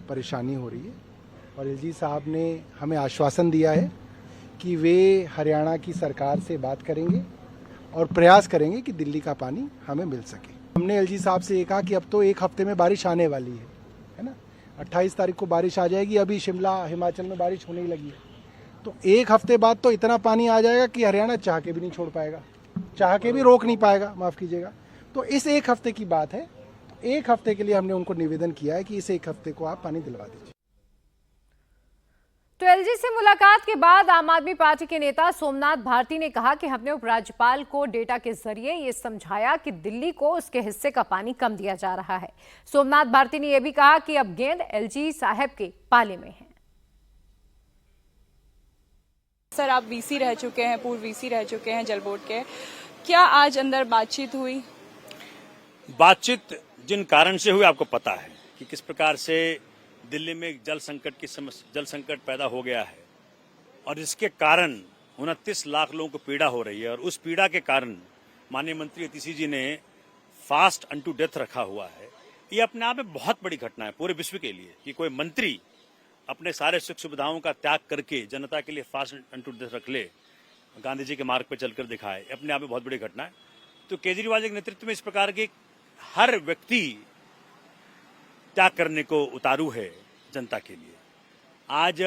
O: परेशानी हो रही है। और एलजी साहब ने हमें आश्वासन दिया है कि वे हरियाणा की सरकार से बात करेंगे और प्रयास करेंगे कि दिल्ली का पानी हमें मिल सके। हमने एलजी साहब से ये कहा कि अब तो 1 हफ्ते में बारिश आने वाली है ना, 28 तारीख को बारिश आ जाएगी। अभी शिमला हिमाचल में बारिश होने ही लगी है, तो 1 हफ्ते बाद तो इतना पानी आ जाएगा कि हरियाणा चाह के भी नहीं छोड़ पाएगा, चाह के भी रोक नहीं पाएगा, माफ़ कीजिएगा। तो इस 1 हफ्ते की बात है। 1 हफ्ते के लिए हमने उनको निवेदन किया है कि इस 1 हफ्ते को आप पानी दिलवा दीजिए।
A: तो एलजी से मुलाकात के बाद आम आदमी पार्टी के नेता सोमनाथ भारती ने कहा कि हमने उपराज्यपाल को डेटा के जरिए ये समझाया कि दिल्ली को उसके हिस्से का पानी कम दिया जा रहा है। सोमनाथ भारती ने यह भी कहा कि अब गेंद एलजी साहब के पाले में है।
P: सर, आप वीसी रह चुके हैं, पूर्व वीसी रह चुके हैं जल बोर्ड के, क्या आज अंदर बातचीत हुई?
Q: बातचीत जिन कारण से हुई आपको पता है कि किस प्रकार से दिल्ली में जल संकट पैदा हो गया है और इसके कारण 29 लाख लोगों को पीड़ा हो रही है। और उस पीड़ा के कारण माननीय मंत्री अतिशी जी ने फास्ट अनटू डेथ रखा हुआ है। ये अपने आप में बहुत बड़ी घटना है पूरे विश्व के लिए कि कोई मंत्री अपने सारे सुख सुविधाओं का त्याग करके जनता के लिए फास्ट अनटू डेथ रख ले, गांधी जी के मार्ग पर चलकर दिखाए, अपने आप में बहुत बड़ी घटना है। तो केजरीवाल जी के नेतृत्व में इस प्रकार के हर व्यक्ति त्याग करने को उतारू है जनता के लिए। आज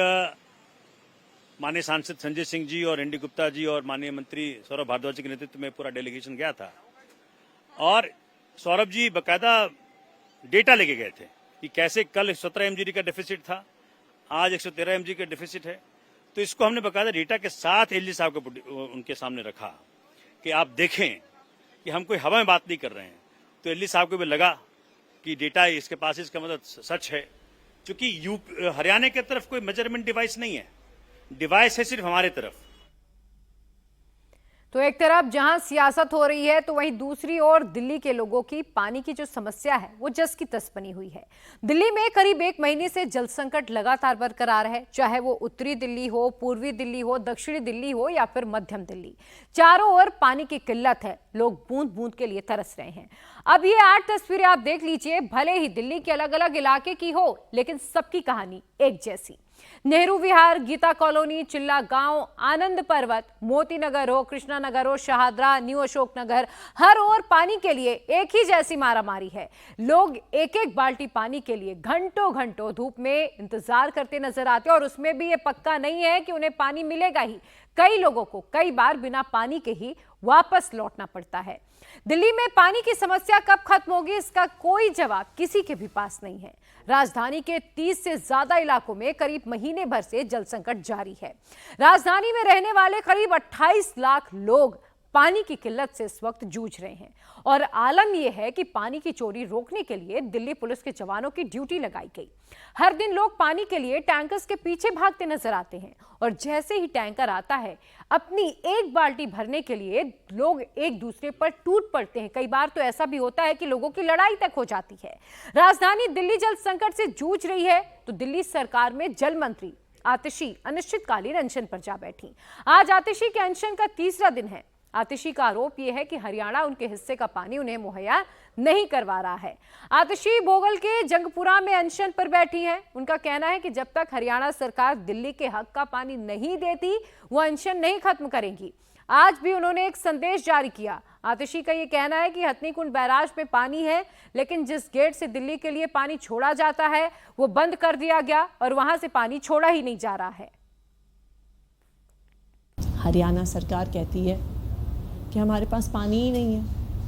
Q: माननीय सांसद संजय सिंह जी और एनडी गुप्ता जी और माननीय मंत्री सौरभ भारद्वाज जी के नेतृत्व में पूरा डेलीगेशन गया था और सौरभ जी बकायदा डेटा लेके गए थे कि कैसे कल 17 एमजीडी का डेफिसिट था, आज 113 एमजी का डेफिसिट है। तो इसको हमने बकायदा डेटा के साथ एलजी साहब को उनके सामने रखा कि आप देखें कि हम कोई हवा में बात नहीं कर रहे हैं। तो एलजी साहब को भी लगा कि डेटा इसके पास, इसका मतलब सच है। क्योंकि हरियाणा की तरफ कोई मेजरमेंट डिवाइस नहीं है, डिवाइस है सिर्फ हमारे तरफ।
A: तो एक तरफ जहां सियासत हो रही है तो वहीं दूसरी ओर दिल्ली के लोगों की पानी की जो समस्या है वो जस की तस बनी हुई है। दिल्ली में करीब 1 महीने से जल संकट लगातार बरकरार है, चाहे वो उत्तरी दिल्ली हो, पूर्वी दिल्ली हो, दक्षिणी दिल्ली हो या फिर मध्यम दिल्ली। चारों ओर पानी की किल्लत है, लोग बूंद बूंद के लिए तरस रहे हैं। अब ये 8 तस्वीरें आप देख लीजिए, भले ही दिल्ली के अलग अलग इलाके की हो लेकिन सबकी कहानी एक जैसी। नेहरू विहार, गीता कॉलोनी, चिल्ला गांव, आनंद पर्वत, मोती नगर हो, कृष्णा नगर हो, शहादरा, न्यू अशोक नगर, हर ओर पानी के लिए एक ही जैसी मारामारी है। लोग एक एक बाल्टी पानी के लिए घंटों घंटों धूप में इंतजार करते नजर आते हैं और उसमें भी ये पक्का नहीं है कि उन्हें पानी मिलेगा ही। कई लोगों को कई बार बिना पानी के ही वापस लौटना पड़ता है। दिल्ली में पानी की समस्या कब खत्म होगी, इसका कोई जवाब किसी के भी पास नहीं है। राजधानी के 30 से ज्यादा इलाकों में करीब महीने भर से जल संकट जारी है। राजधानी में रहने वाले करीब 28 लाख लोग पानी की किल्लत से इस वक्त जूझ रहे हैं और आलम यह है कि पानी की चोरी रोकने के लिए दिल्ली पुलिस के जवानों की ड्यूटी लगाई गई। हर दिन लोग पानी के लिए टैंकर्स के पीछे भागते नजर आते हैं और जैसे ही टैंकर आता है अपनी एक बाल्टी भरने के लिए लोग एक दूसरे पर टूट पड़ते हैं। कई बार तो ऐसा भी होता है कि लोगों की लड़ाई तक हो जाती है। राजधानी दिल्ली जल संकट से जूझ रही है तो दिल्ली सरकार में जल मंत्री आतिशी अनिश्चितकालीन अनशन पर जा बैठी। आज आतिशी के अनशन का 3रा दिन है। आतिशी का आरोप यह है कि हरियाणा उनके हिस्से का पानी उन्हें मुहैया नहीं करवा रहा है। आतिशी भोगल के जंगपुरा में अनशन पर बैठी हैं। उनका कहना है कि जब तक हरियाणा सरकार दिल्ली के हक का पानी नहीं देती वो अनशन नहीं खत्म करेंगी। आज भी उन्होंने एक संदेश जारी किया। आतिशी का ये कहना है कि हथनीकुंड बैराज में पानी है, लेकिन जिस गेट से दिल्ली के लिए पानी छोड़ा जाता है वो बंद कर दिया गया और वहां से पानी छोड़ा ही नहीं जा रहा है।
R: हरियाणा सरकार कहती है कि हमारे पास पानी ही नहीं है,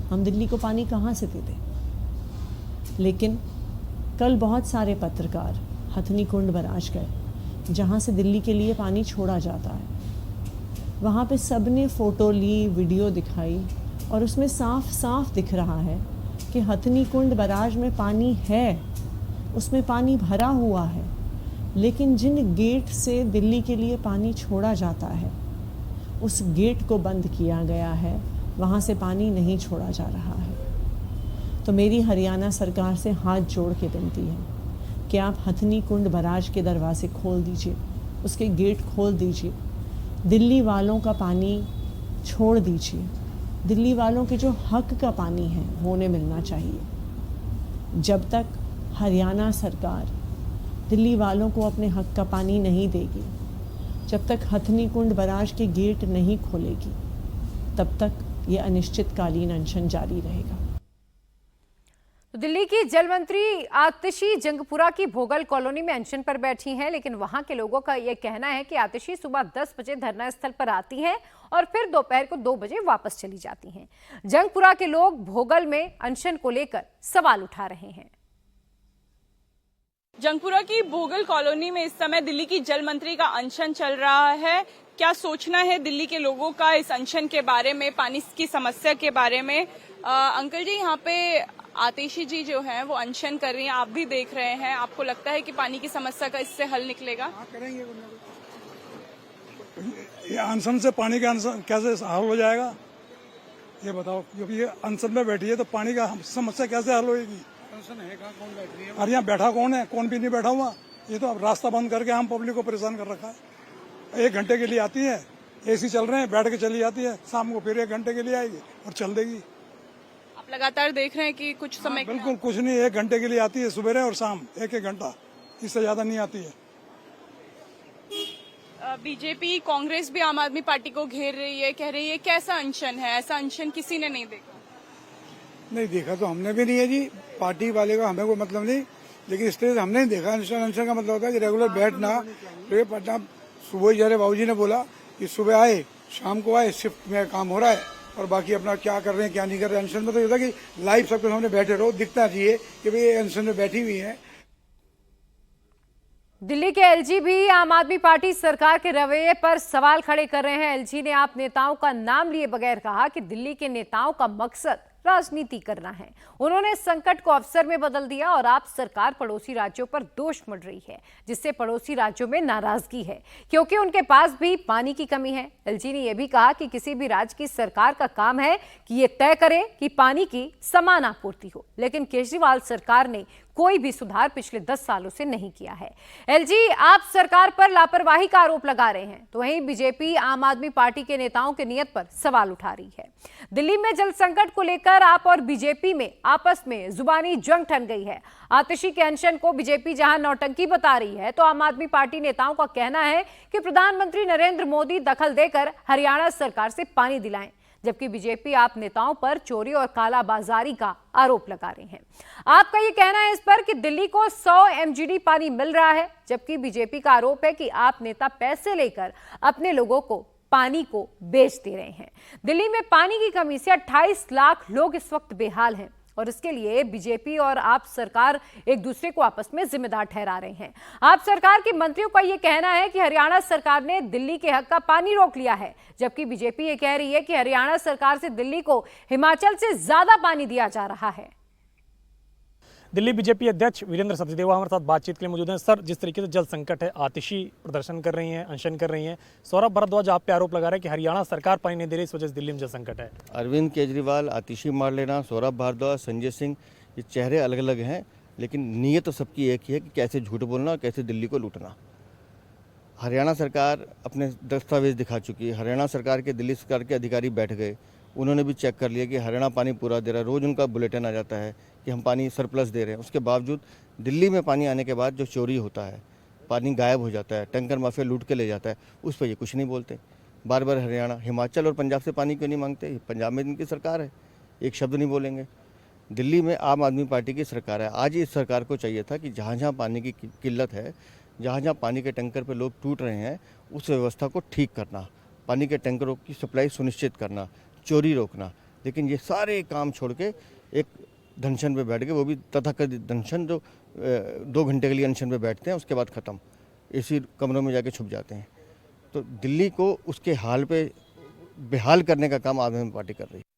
R: हम दिल्ली को पानी कहाँ से दे दें। लेकिन कल बहुत सारे पत्रकार हथनीकुंड बैराज गए जहाँ से दिल्ली के लिए पानी छोड़ा जाता है। वहाँ पे सबने फ़ोटो ली, वीडियो दिखाई और उसमें साफ साफ दिख रहा है कि हथनीकुंड बैराज में पानी है, उसमें पानी भरा हुआ है, लेकिन जिन गेट से दिल्ली के लिए पानी छोड़ा जाता है उस गेट को बंद किया गया है, वहाँ से पानी नहीं छोड़ा जा रहा है। तो मेरी हरियाणा सरकार से हाथ जोड़ के विनती है कि आप हथनीकुंड बैराज के दरवाजे खोल दीजिए, उसके गेट खोल दीजिए, दिल्ली वालों का पानी छोड़ दीजिए। दिल्ली वालों के जो हक का पानी है वो उन्हें मिलना चाहिए। जब तक हरियाणा सरकार दिल्ली वालों को अपने हक का पानी नहीं देगी, जब तक हथनीकुंड बैराज के गेट नहीं खोलेगी, तब तक ये अनिश्चितकालीन अनशन जारी रहेगा।
A: तो दिल्ली की जल मंत्री आतिशी जंगपुरा की भोगल कॉलोनी में अनशन पर बैठी हैं, लेकिन वहां के लोगों का यह कहना है कि आतिशी सुबह 10 बजे धरना स्थल पर आती हैं और फिर दोपहर को 2 बजे वापस चली जाती हैं। जंगपुरा के लोग भोगल में अनशन को लेकर सवाल उठा रहे हैं।
P: जंगपुरा की भोगल कॉलोनी में इस समय दिल्ली की जल मंत्री का अनशन चल रहा है। क्या सोचना है दिल्ली के लोगों का इस अनशन के बारे में, पानी की समस्या के बारे में? अंकल जी, यहाँ पे आतिशी जी जो हैं वो अनशन कर रही हैं, आप भी देख रहे हैं। आपको लगता है कि पानी की समस्या का इससे हल निकलेगा?
J: करेंगे। ये अनशन से पानी का कैसे हल हो जाएगा ये बताओ, क्योंकि ये अनशन में बैठी है तो पानी का समस्या कैसे हल होगी? कौन बैठ रही है? अरे यहाँ बैठा कौन है? कौन भी नहीं बैठा हुआ। ये तो अब रास्ता बंद करके हम पब्लिक को परेशान कर रखा है। 1 घंटे के लिए आती है, एसी चल रहे हैं, बैठ के चली जाती है, शाम को फिर 1 घंटे के लिए आएगी और चल देगी।
P: आप लगातार देख रहे हैं कि कुछ समय
J: बिल्कुल कुछ नहीं, 1 घंटे के लिए आती है, सुबह और शाम 1-1 घंटा, इससे ज्यादा नहीं आती है।
P: बीजेपी, कांग्रेस भी आम आदमी पार्टी को घेर रही है, कह रही है कैसा अनशन है, ऐसा अनशन किसी ने नहीं देखा।
S: नहीं देखा तो हमने भी नहीं है जी, पार्टी वाले का हमें कोई मतलब नहीं, लेकिन इस तरह से हमने नहीं देखा। अनशन का मतलब होता है कि रेगुलर बैठना। तो ये पटना सुबह जरा बाबूजी ने बोला कि सुबह आए शाम को आए, शिफ्ट में काम हो रहा है और बाकी अपना क्या कर रहे हैं क्या नहीं कर रहे हैं। अनशन में तो ये होता है कि लाइव सबके सामने बैठे रहो, दिखना चाहिए कि भाई ये अनशन में बैठी हुई है।
A: दिल्ली के एलजी भी आम आदमी पार्टी सरकार के रवैये पर सवाल खड़े कर रहे हैं। एलजी ने आप नेताओं का नाम लिए बगैर कहा कि दिल्ली के नेताओं का मकसद राजनीति करना है। उन्होंने संकट को अवसर में बदल दिया और आप सरकार पड़ोसी राज्यों पर दोष मढ़ रही है, जिससे पड़ोसी राज्यों में नाराजगी है क्योंकि उनके पास भी पानी की कमी है। एलजी ने यह भी कहा कि किसी भी राज्य की सरकार का काम है कि ये तय करे कि पानी की समान आपूर्ति हो, लेकिन केजरीवाल सरकार ने कोई भी सुधार पिछले 10 सालों से नहीं किया है। एलजी आप सरकार पर लापरवाही का आरोप लगा रहे हैं, तो वहीं बीजेपी आम आदमी पार्टी के नेताओं की नीयत पर सवाल उठा रही है। दिल्ली में जल संकट को लेकर आप और बीजेपी में आपस में जुबानी जंग ठन गई है। आतिशी के अनशन को बीजेपी जहां नौटंकी बता रही है, तो आम आदमी पार्टी नेताओं का कहना है कि प्रधानमंत्री नरेंद्र मोदी दखल देकर हरियाणा सरकार से पानी दिलाएं, जबकि बीजेपी आप नेताओं पर चोरी और कालाबाजारी का आरोप लगा रहे हैं। आपका ये कहना है इस पर कि दिल्ली को 100 MGD पानी मिल रहा है, जबकि बीजेपी का आरोप है कि आप नेता पैसे लेकर अपने लोगों को पानी को बेच दे रहे हैं। दिल्ली में पानी की कमी से 28 लाख लोग इस वक्त बेहाल हैं और इसके लिए बीजेपी और आप सरकार एक दूसरे को आपस में जिम्मेदार ठहरा रहे हैं। आप सरकार के मंत्रियों का यह कहना है कि हरियाणा सरकार ने दिल्ली के हक का पानी रोक लिया है, जबकि बीजेपी ये कह रही है कि हरियाणा सरकार से दिल्ली को हिमाचल से ज्यादा पानी दिया जा रहा है।
T: दिल्ली बीजेपी अध्यक्ष वीरेंद्र सचदेवा हमारे साथ बातचीत के लिए मौजूद हैं। सर, जिस तरीके से जल संकट है, आतिशी प्रदर्शन कर रही हैं, अनशन कर रही हैं, सौरभ भारद्वाज आप पे आरोप लगा रहे हैं कि हरियाणा सरकार पानी नहीं दे रही, इस वजह से दिल्ली में जल संकट है।
U: अरविंद केजरीवाल, आतिशी मार लेना, सौरभ भारद्वाज, संजय सिंह, ये चेहरे अलग अलग हैं, लेकिन नीयत तो सबकी एक ही है कि कैसे झूठ बोलना और कैसे दिल्ली को लूटना। हरियाणा सरकार अपने दस्तावेज दिखा चुकी है। हरियाणा सरकार के, दिल्ली सरकार के अधिकारी बैठ गए, उन्होंने भी चेक कर लिया कि हरियाणा पानी पूरा दे रहा है। रोज़ उनका बुलेटिन आ जाता है कि हम पानी सरप्लस दे रहे हैं। उसके बावजूद दिल्ली में पानी आने के बाद जो चोरी होता है, पानी गायब हो जाता है, टैंकर माफिया लूट के ले जाता है, उस पर ये कुछ नहीं बोलते। बार बार हरियाणा, हिमाचल और पंजाब से पानी क्यों नहीं मांगते? पंजाब में इनकी सरकार है, एक शब्द नहीं बोलेंगे। दिल्ली में आम आदमी पार्टी की सरकार है। आज इस सरकार को चाहिए था कि जहाँ जहाँ पानी की किल्लत है, जहाँ जहाँ पानी के टैंकर पे लोग टूट रहे हैं, उस व्यवस्था को ठीक करना, पानी के टैंकरों की सप्लाई सुनिश्चित करना, चोरी रोकना। लेकिन ये सारे काम छोड़ के एक धनशन पे बैठ गए, वो भी तथाकथित धनशन जो 2 घंटे के लिए अनशन पे बैठते हैं, उसके बाद ख़त्म, एसी कमरों में जाके छुप जाते हैं। तो दिल्ली को उसके हाल पे बेहाल करने का काम आम आदमी पार्टी कर रही है।